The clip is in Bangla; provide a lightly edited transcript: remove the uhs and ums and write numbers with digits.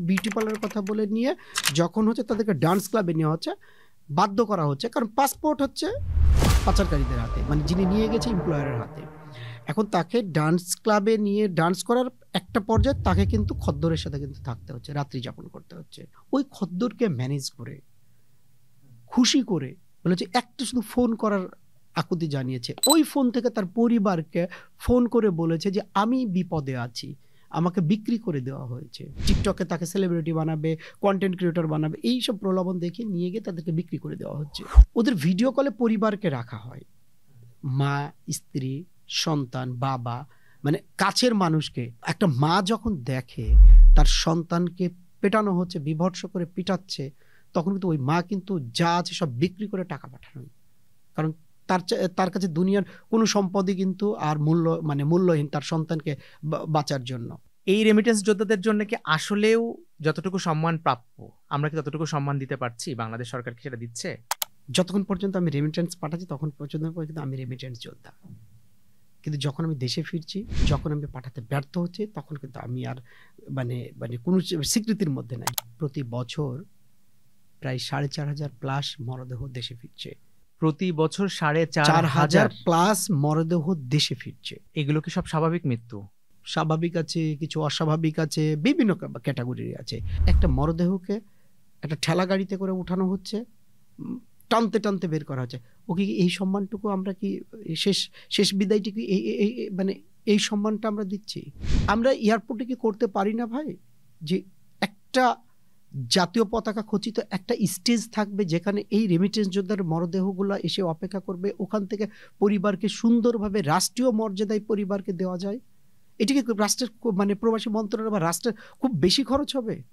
বিউটি পার্লারের কথা বলে নিয়ে যখন হচ্ছে তাদেরকে ডান্স ক্লাবে নেওয়া হচ্ছে, বাধ্য করা হচ্ছে, কারণ পাসপোর্ট হচ্ছে পাচারকারীদের হাতে, মানে যিনি নিয়ে গেছে এমপ্লয়ারের হাতে। এখন তাকে ডান্স ক্লাবে নিয়ে ডান্স করার একটা পর্যায়ে তাকে কিন্তু খদ্দরের সাথে কিন্তু থাকতে হচ্ছে, রাত্রি যাপন করতে হচ্ছে। ওই খদ্দরকে ম্যানেজ করে, খুশি করে বলেছে, একটা শুধু ফোন করার আকুতি জানিয়েছে। ওই ফোন থেকে তার পরিবারকে ফোন করে বলেছে যে আমি বিপদে আছি, আমাকে বিক্রি করে দেওয়া হয়েছে। টিকটকে তাকে সেলিব্রিটি বানাবে, কন্টেন্ট ক্রিয়েটর বানাবে, এইসব প্রলোভন দেখে নিয়ে গিয়ে তাদেরকে বিক্রি করে দেওয়া হচ্ছে। ওদের ভিডিও কলে পরিবারকে রাখা হয়, মা, স্ত্রী, সন্তান, বাবা, মানে কাছের মানুষকে। একটা মা যখন দেখে তার সন্তানকে পেটানো হচ্ছে, বিভৎস করে পিটাচ্ছে, তখন কিন্তু ওই মা কিন্তু যা আছে সব বিক্রি করে টাকা পাঠানো, কারণ তার কাছে দুনিয়ার কোনো সম্পদই কিন্তু আর মূল্যহীন তার সন্তানকে বাঁচার জন্য। এই রেমিটেন্স যোদ্ধাদের জন্য কি আসলেও যতটুকু সম্মান প্রাপ্য, আমরা কি ততটুকু সম্মান দিতে পারছি? বাংলাদেশ সরকার কি সেটা দিচ্ছে? যতক্ষণ পর্যন্ত আমি রেমিটেন্স পাঠাচ্ছি তখন পর্যন্ত আমি রেমিটেন্স যোদ্ধা, কিন্তু যখন আমি দেশে ফিরছি, যখন আমি পাঠাতে ব্যর্থ হচ্ছি, তখন কিন্তু আমি আর মানে কোনো স্বীকৃতির মধ্যে নাই। প্রতি বছর প্রায় 4,500 প্লাস মরদেহ দেশে ফিরছে। প্রতি বছর 4,500 প্লাস মরদেহ দেশে ফিরছে। এগুলো কি সব স্বাভাবিক মৃত্যু? স্বাভাবিক আছে, কিছু অস্বাভাবিক আছে, বিভিন্ন ক্যাটাগরির আছে। একটা মরদেহকে একটা ঠেলা গাড়িতে করে উঠানো হচ্ছে, টানতে টানতে বের করা হচ্ছে। ওকে এই সম্মানটুকু আমরা কি শেষ বিদায়টি কি মানে এই সম্মানটা আমরা দিচ্ছি? আমরা এয়ারপোর্টে কি করতে পারি না ভাই, যে একটা জাতীয় পতাকা খচিত একটা স্টেজ থাকবে যেখানে এই রেমিটেন্স যোদ্ধার মরদেহগুলো এসে অপেক্ষা করবে, ওখান থেকে পরিবারকে সুন্দরভাবে রাষ্ট্রীয় মর্যাদায় পরিবারকে দেওয়া যায়? এটিকে রাষ্ট্রের প্রবাসী মন্ত্রণালয় বা রাষ্ট্রের খুব বেশি খরচ হবে?